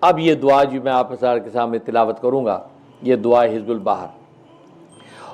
اب یہ دعا جو میں آپ کے سامنے تلاوت کروں گا، یہ دعا حزب البحر،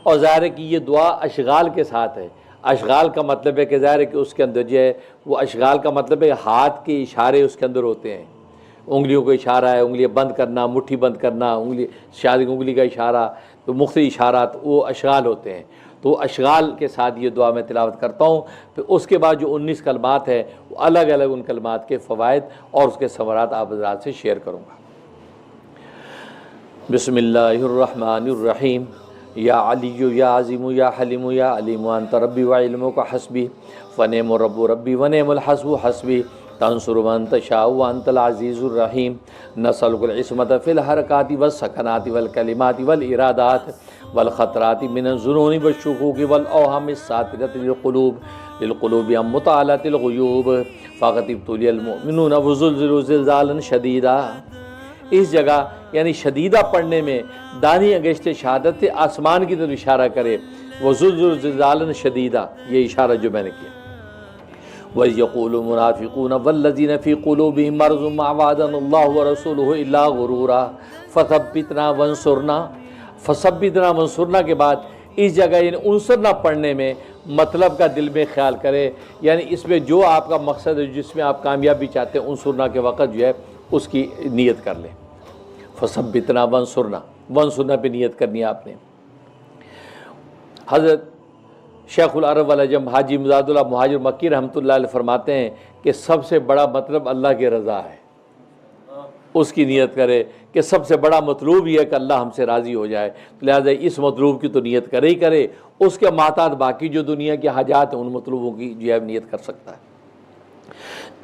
اور ظاہر ہے کہ یہ دعا اشغال کے ساتھ ہے۔ اشغال کا مطلب ہے کہ ظاہر ہے کہ اس کے اندر جو ہے وہ اشغال کا مطلب ہے ہاتھ کے اشارے اس کے اندر ہوتے ہیں، انگلیوں کو اشارہ ہے، انگلیاں بند کرنا، مٹھی بند کرنا، انگلی شادی انگلی کا اشارہ، تو مختلف اشارات وہ اشغال ہوتے ہیں۔ تو اشغال کے ساتھ یہ دعا میں تلاوت کرتا ہوں، پھر اس کے بعد جو 19 کلمات ہیں وہ الگ الگ ان کلمات کے فوائد اور اس کے ثمرات آپ حضرات سے شیئر کروں گا۔ بسم اللہ الرحمن الرحیم۔ یا علی یا عظیم یا حلیم یا علیم انت ربی وعلمک حسبی ونعم الرب ربی ونعم الحسب حسبی تنصر من تشاء وانت العزیز الرحیم نسألک العصمت فی الحرکات والسکنات والکلمات والارادات والخطرات من الظنون والشکوک والاوہام الساطرۃ للقلوب عن مطالعۃ الغیوب فقد ابتلی المؤمنون وزلزلوا زلزالا شدیدا۔ اس جگہ یعنی شدیدہ پڑھنے میں دانی انگشت شہادت سے آسمان کی طرف اشارہ کرے، وزلزلوا زلزالا شدیدا، یہ اشارہ جو میں نے کیا۔ وَإِذْ يَقُولُ الْمُنَافِقُونَ وَالَّذِينَ فِي قُلُوبِهِم مَّرَضٌ مَّا وَعَدَنَا اللَّهُ وَرَسُولُهُ إِلَّا غُرُورًا فَثَبِّتْنَا وَانصُرْنَا کے بعد اس جگہ یعنی انصرنا پڑھنے میں مطلب کا دل میں خیال کرے، یعنی اس میں جو آپ کا مقصد ہے، جس میں آپ کامیابی چاہتے ہیں، انصرنا کے وقت جو ہے اس کی نیت کر لیں۔ فثبتنا وانصرنا پہ نیت کرنی ہے آپ نے۔ حضرت شیخ العرب والعجم حاجی مزاد اللہ مہاجر مکی رحمۃ اللہ علیہ فرماتے ہیں کہ سب سے بڑا مطلب اللہ کی رضا ہے، اس کی نیت کرے کہ سب سے بڑا مطلوب یہ ہے کہ اللہ ہم سے راضی ہو جائے، لہٰذا اس مطلوب کی تو نیت کرے ہی کرے، اس کے محتاط باقی جو دنیا کی حاجات ہیں ان مطلوبوں کی جو ہے نیت کر سکتا ہے۔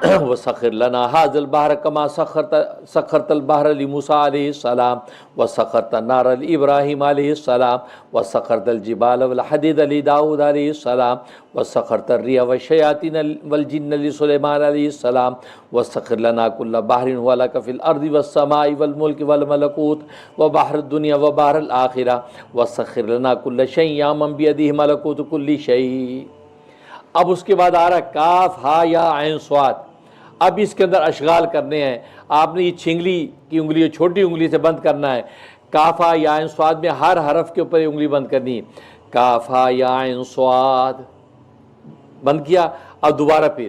وَسَخِّرْ لَنَا هَذَا الْبَحْرَ كَمَا سَخَّرْتَ الْبَحْرَ لِمُوسَىٰ عَلَيْهِ السَّلَامُ وَسَخَّرْتَ النَّارَ لِإِبْرَاهِيمَ عَلَيْهِ السَّلَامُ وَسَخَّرْتَ الْجِبَالَ وَالْحَدِيدَ لِدَاوُودَ عَلَيْهِ السَّلَامُ وَسَخَّرْتَ الرِّيحَ وَالشَّيَاطِينَ وَالْجِنَّ لِسُلَيْمَانَ عَلَيْهِ السَّلَامُ وَسَخِّرْ لَنَا كُلَّ بَحْرٍ هُوَ لَكَ فِي الْأَرْضِ وَالسَّمَاءِ وَالْمُلْكِ وَالْمَلَكُوتِ وَبَحْرِ الدُّنْيَا وَبَحْرِ الْآخِرَةِ وَسَخِّرْ لَنَا كُلَّ شَيْءٍ يَا مَن بِيَدِهِ مَلَكُوتُ كُلِّ شَيْءٍ۔ اب اس کے بعد آ رہا کاف ہا یا عین صاد۔ اب اس کے اندر اشغال کرنے ہیں، آپ نے یہ چھنگلی کی انگلی چھوٹی انگلی سے بند کرنا ہے، کافا یا عین صاد میں ہر حرف کے اوپر انگلی بند کرنی ہے، کافا یا عین صاد بند کیا۔ اب دوبارہ پھر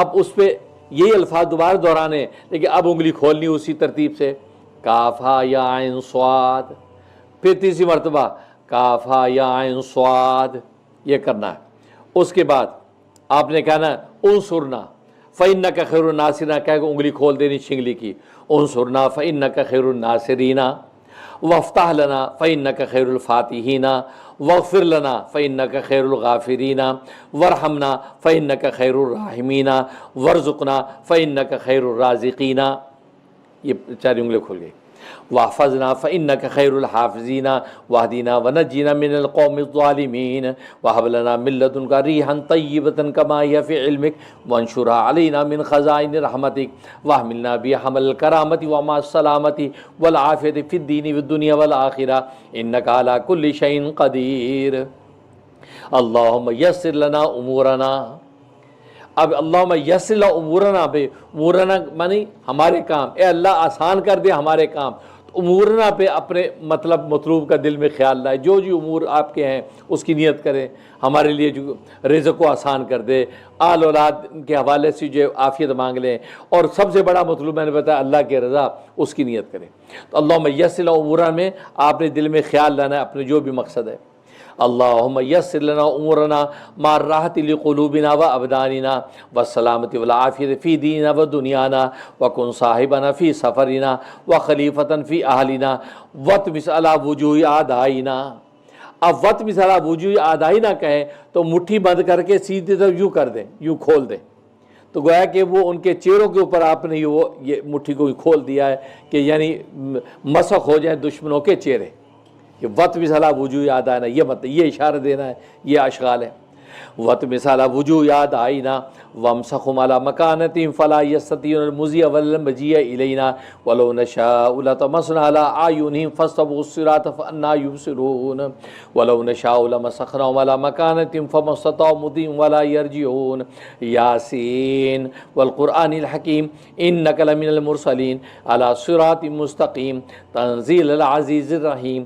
اب اس پہ یہی الفاظ دوبارہ دہرانے، لیکن اب انگلی کھولنی اسی ترتیب سے، کافا یا عین صاد، پھر تیسری مرتبہ کافا یا عین صاد، یہ کرنا ہے۔ اس کے بعد آپ نے کہنا انصرنا فإنک خیر الناصرین، کہہ کے انگلی کھول دینی چھنگلی کی، انصرنا فإنک خیر الناصرین، وافتح لنا فإنک خیر الفاتحین، واغفر لنا فإنک خیر الغافرین، وارحمنا فإنک خیر الراحمین، وارزقنا فإنک خیر الرازقین۔ یہ چاری انگلی کھول گئی۔ واحفظنا فإنک خیر الحافظین، واہدنا ونجنا من القوم الظالمین، وہب لنا من لدنک ریحا طیبۃ کما ہی فی علمک، وانشرها علینا من خزائن رحمتک، واحملنا بها حمل الکرامۃ ومع السلامۃ والعافیۃ فی الدین والدنیا والآخرہ، انک علی کل شیء قدیر۔ اللہم یسر لنا امورنا۔ اب اللہم یسر لنا امورنا پہ، امورنا معنی ہمارے کام، اے اللہ آسان کر دے ہمارے کام۔ امورنا پہ اپنے مطلوب کا دل میں خیال لائے، جو امور آپ کے ہیں اس کی نیت کریں، ہمارے لیے جو رزق کو آسان کر دے، آل اولاد کے حوالے سے جو عافیت مانگ لیں، اور سب سے بڑا مطلوب میں نے بتایا اللہ کے رضا، اس کی نیت کریں۔ تو اللہم یسر لنا امورنا میں آپ نے دل میں خیال لانا ہے اپنے جو بھی مقصد ہے۔ اللہم یسر لنا امورنا مع الراحۃ لقلوبنا و ابداننا والسلامۃ والعافیۃ فی دیننا و دنیانا، وکن صاحبنا فی سفرنا وخلیفۃ فی اہلنا، واطمس علی وجوہ اعدائنا۔ اب واطمس علی وجوہ اعدائنا کہیں تو مٹھی بند کر کے سیدھی طرف یوں کر دیں، یوں کھول دیں، تو گویا کہ وہ ان کے چہروں کے اوپر آپ نے یہ مٹھی کو کھول دیا ہے کہ یعنی مسخ ہو جائیں دشمنوں کے چہرے۔ یہ وط بھی صلاح وجوہ یاد آنا، یہ مطلب یہ اشارہ دینا ہے، یہ اشغال ہے۔ وَطْمِسْ عَلَى وُجُوهِ أَعْدَائِنَا وَامْسَخْهُمْ عَلَى مَكَانَتِهِمْ فَلَا يَسْتَطِيعُونَ الْمُضِيَ وَلَا الْمَجِيَّ إِلَيْنَا وَلَوْ نَشَاءُ لَطَمَسْنَا عَلَى أَعْيُنِهِمْ فَاسْتَبَقُوا الصِّرَاطَ فَأَنَّىٰ يُبْصِرُونَ وَلَوْ نَشَاءُ لَمَسَخْنَاهُمْ عَلَى مَكَانَتِهِمْ فَمَا اسْتَطَاعُوا مُضِيًّا وَلَا يَرْجِعُونَ ياسين والقرآن الحكيم إنك لمن المرسلين على صراط مستقيم تنزيل العزيز الرحيم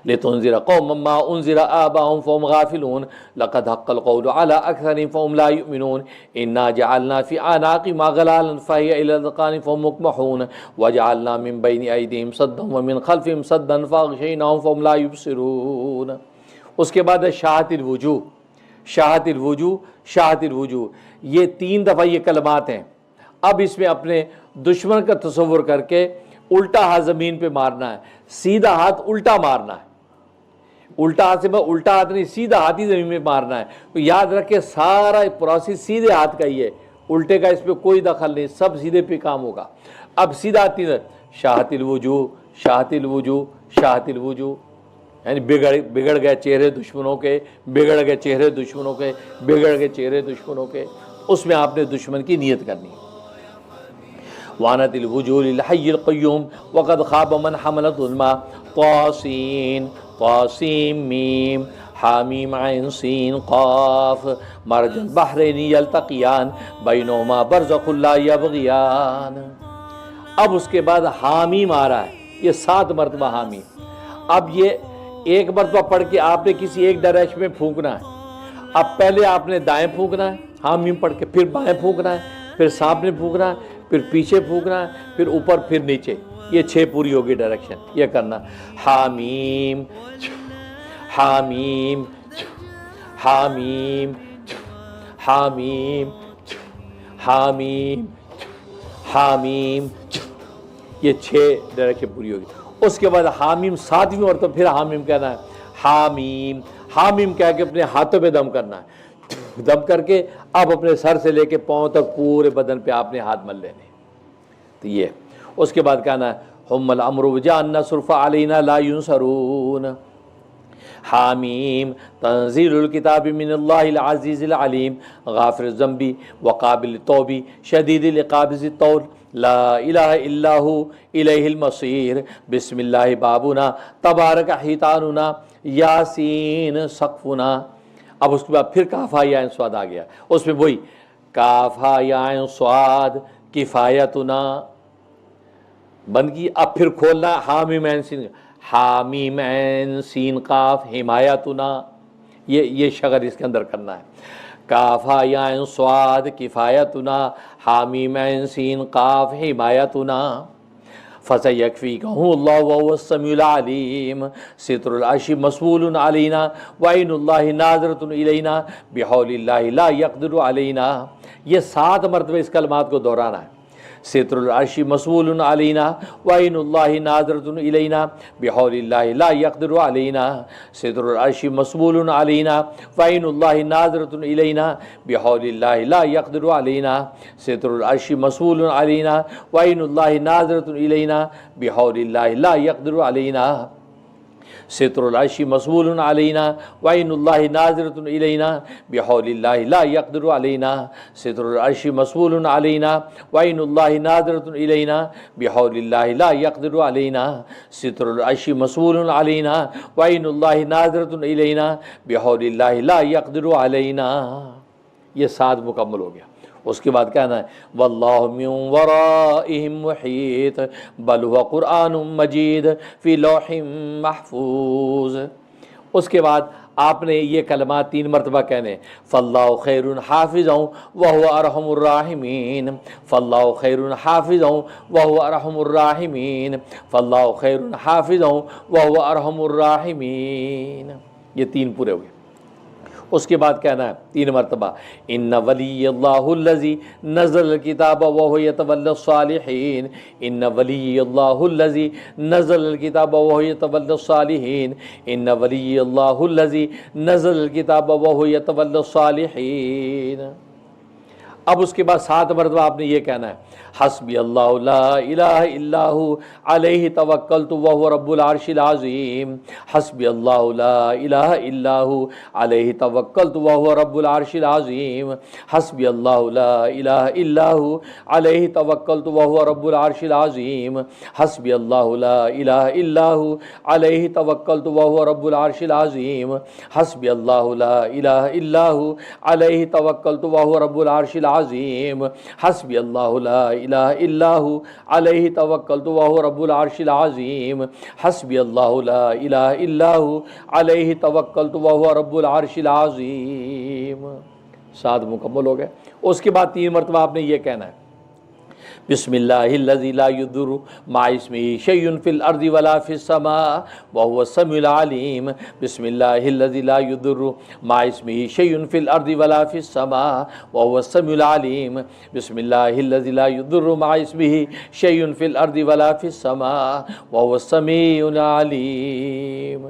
لتنذر قوما ما أنذر آباؤهم فهم غافلون لقد حق القول على أكثرهم فهم لا يؤمنون إنا جعلنا في أعناقهم أغلالا فهي إلى الأذقان فهم مقمحون وجعلنا من بين أيديهم سدا ومن خلفهم سدا فأغشيناهم فهم لا يبصرون. اس کے بعد شاہت الوجوہ، شاہت الوجوہ، شاہت الوجوہ، یہ 3 دفعہ یہ کلمات ہیں. اب اس میں اپنے دشمن کا تصور کر کے الٹا ہاتھ زمین پہ مارنا ہے، سیدھا ہاتھ الٹا مارنا ہے. الٹا ہاتھ سے الٹا ہاتھ نہیں، سیدھا ہاتھ ہی زمین میں مارنا ہے. تو یاد رکھے سارا پروسیس سیدھے ہاتھ کا ہی ہے، الٹے کا اس پہ کوئی دخل نہیں، سب سیدھے پہ کام ہوگا. اب سیدھا ہاتھ شاہت الوجوہ، شاہت الوجوہ، شاہت الوجوہ، یعنی بگڑ گئے چہرے دشمنوں کے، بگڑ گئے چہرے دشمنوں کے، بگڑ گئے چہرے دشمنوں کے. اس میں آپ نے دشمن کی نیت کرنی ہے. وعنت الوجوہ للحی القیوم وقد خاب من حمل ظلما طاسین طاسیم میم حامیم عین سین قاف مرج البحرین یلتقیان بینہما برزخ لا یبغیان. اب اس کے بعد حامیم آ رہا ہے، یہ 7 مرتبہ حامیم. اب یہ ایک مرتبہ پڑھ کے آپ نے کسی ایک ڈائریکشن میں پھونکنا ہے. اب پہلے آپ نے دائیں پھونکنا ہے حامیم پڑھ کے، پھر بائیں پھونکنا ہے، پھر سامنے پھونکنا ہے، پھر پیچھے پھونکنا ہے، پھر اوپر، پھر نیچے. یہ 6 پوری ہوگی ڈائریکشن. یہ کرنا حامیم حامیم حامیم حامیم حامیم حامیم. یہ 6 ڈائریکشن پوری ہوگی. اس کے بعد حامیم 7ویں مرتبہ پھر حامیم کہنا ہے. حامیم حامیم کہہ کے اپنے ہاتھوں پہ دم کرنا ہے. دم کر کے اب اپنے سر سے لے کے پاؤں تک پورے بدن پہ آپ نے ہاتھ مل لینے. تو یہ اس کے بعد کہنا ہے ہم الامر وجعلنا صرف علینا لا ينصرون. حامیم تنزیل الکتاب من اللہ العزیز العلیم غافر الذنب وقابل التوب شدید العقاب ذی الطول لا الہ الا ہو الیہ المصیر بسم اللہ بابنا تبارک حیطاننا یاسین سقفنا. اب اس کے بعد پھر کاف ہا یا عین صاد آ گیا. اس میں وہی کاف ہا یا عین صاد کفایتنا بند کی. اب پھر کھولنا حامیم عین سین، حامیم عین سین قاف حمایتنا. یہ شغل اس کے اندر کرنا ہے. کاف ہا یا عین صاد کفایتنا حامیم عین سین قاف حمایتنا. فَسَيَكْفِيكَهُ اللَّهُ وَهُوَ السَّمِيعُ الْعَلِيمُ سِتْرُ الْعَرْشِ مَسْئُولٌ عَلَيْنَا وَعَيْنُ اللَّهِ نَاظِرَةٌ إِلَيْنَا بِحَوْلِ اللَّهِ لَا يَقْدِرُ عَلَيْنَا. یہ 7 مرتبہ اس کلمات کو دہرانا ہے. ستر العرش مسئول علینا وعین اللہ ناظرۃ الینا بحول اللہ لا یقدر علینا. ستر العرش مسئول علینا وعین اللہ ناظرۃ الینا بحول اللہ لا یقدر علینا. ستر العرش مسئول علینا وعین اللہ ناظرۃ الینا بحول اللہ لا یقدر علینا. ستر العرش مسئول علینا وعین اللہ ناظرۃ الینا بحول اللہ لا یقدر علینا. ستر العرش مسئول علینا وعین اللہ ناظرۃ الینا بحول اللہ لا یقدر علینا. ستر العرش مسئول علینا وعین اللہ ناظرۃ الینا بحول اللہ لا یقدر علینا. یہ 7 مکمل ہو گیا. اس کے بعد کہنا ہے واللہ من ورائہم محیط بل هو قرآن مجید فی لوح محفوظ. اس کے بعد آپ نے یہ کلمات 3 مرتبہ کہنے فاللہ خیر حافظ وہو ارحم الراحمین. فاللہ خیر حافظ وہو ارحم الراحمین. فاللہ خیر حافظ وہو ارحم الراحمین. یہ 3 پورے ہوئے. اس کے بعد کہنا ہے 3 مرتبہ ان ولی اللہ الذی نزل الکتاب وهو یتولی الصالحین. ان ولی اللہ الذی نزل الکتاب وهو یتولی الصالحین. ان ولی اللہ الذی نزل الکتاب وهو یتولی الصالحین. اب اس کے بعد 7 مرتبہ آپ نے یہ کہنا ہے حسبی اللہ لا الہ الا ہو علیہ توکلت وہو رب العرش العظیم، حسبی اللہ لا الہ الا ہو علیہ توکلت وہو رب العرش العظیم، حسبی اللہ لا الہ الا ہو علیہ توکلت وہو رب العرش العظیم، حسبی اللہ لا الہ الا ہو علیہ توکلت وہو رب العرش العظیم، حسبی اللہ لا الہ الا ہو علیہ توکلت وہو رب العرش العظیم، حسبی اللہ لا الہ الا ہو علیہ توکلت وہو رب العرش العظیم، حسبی اللہ لا الہ الا ہو علیہ توکلت وہو رب العرش العظیم۔ 7 مکمل ہو گئے۔ اس کے بعد 3 مرتبہ آپ نے یہ کہنا ہے بسم اللہ الذی لا یضر مع اسمہ شیء فی الارض ولا فی السماء وهو السمیع العلیم، بسم اللہ الذی لا یضر مع اسمہ شیء فی الارض ولا فی السماء وهو السمیع العلیم، بسم اللہ الذی لا یضر مع اسمہ شیء فی الارض ولا فی السماء وهو السمیع العلیم۔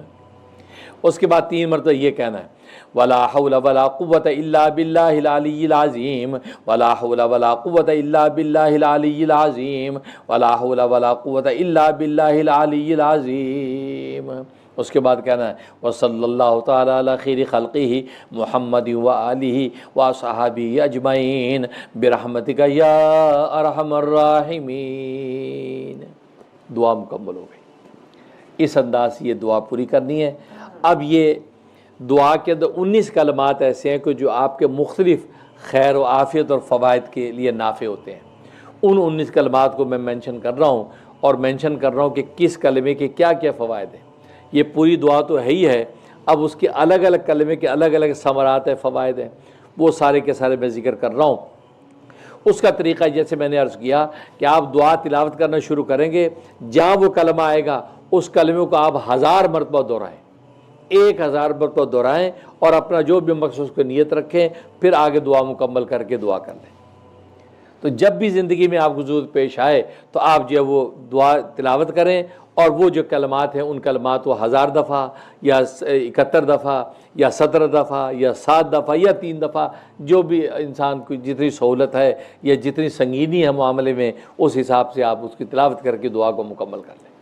اس کے بعد 3 مرتبہ یہ کہنا ہے ولا حول ولا قوة الا باللہ العلی العظیم، ولا حول ولا قوة الا باللہ العلی العظیم، ولا حول ولا قوة الا باللہ العلی العظیم۔ اس کے بعد کہنا ہے وصلی اللہ تعالی علی خیر خلقہ محمد وآلہ وصحبہ اجمعین برحمتک یا ارحم الراحمین۔ دعا مکمل ہو گئی۔ اس انداز سے یہ دعا پوری کرنی ہے۔ اب یہ دعا کے اندر 19 کلمات ایسے ہیں کہ جو آپ کے مختلف خیر و عافیت اور فوائد کے لیے نافع ہوتے ہیں۔ ان 19 کلمات کو میں مینشن کر رہا ہوں اور مینشن کر رہا ہوں کہ کس کلمے کے کیا کیا فوائد ہیں۔ یہ پوری دعا تو ہے ہی ہے، اب اس کے الگ الگ کلمے کے الگ الگ ثمرات ہیں، فوائد ہیں، وہ سارے کے سارے میں ذکر کر رہا ہوں۔ اس کا طریقہ جیسے میں نے عرض کیا کہ آپ دعا تلاوت کرنا شروع کریں گے، جہاں وہ کلمہ آئے گا اس کلمے کو آپ 1000 مرتبہ دہرائیں، 1000 مرتبہ دہرائیں اور اپنا جو بھی مقصد اس کو نیت رکھیں، پھر آگے دعا مکمل کر کے دعا کر لیں۔ تو جب بھی زندگی میں آپ کو ضرورت پیش آئے تو آپ جو ہے وہ دعا تلاوت کریں، اور وہ جو کلمات ہیں ان کلمات کو 1000 دفعہ یا 71 دفعہ یا 17 دفعہ یا 7 دفعہ یا 3 دفعہ، جو بھی انسان کو جتنی سہولت ہے یا جتنی سنگینی ہے معاملے میں، اس حساب سے آپ اس کی تلاوت کر کے دعا کو مکمل کر لیں۔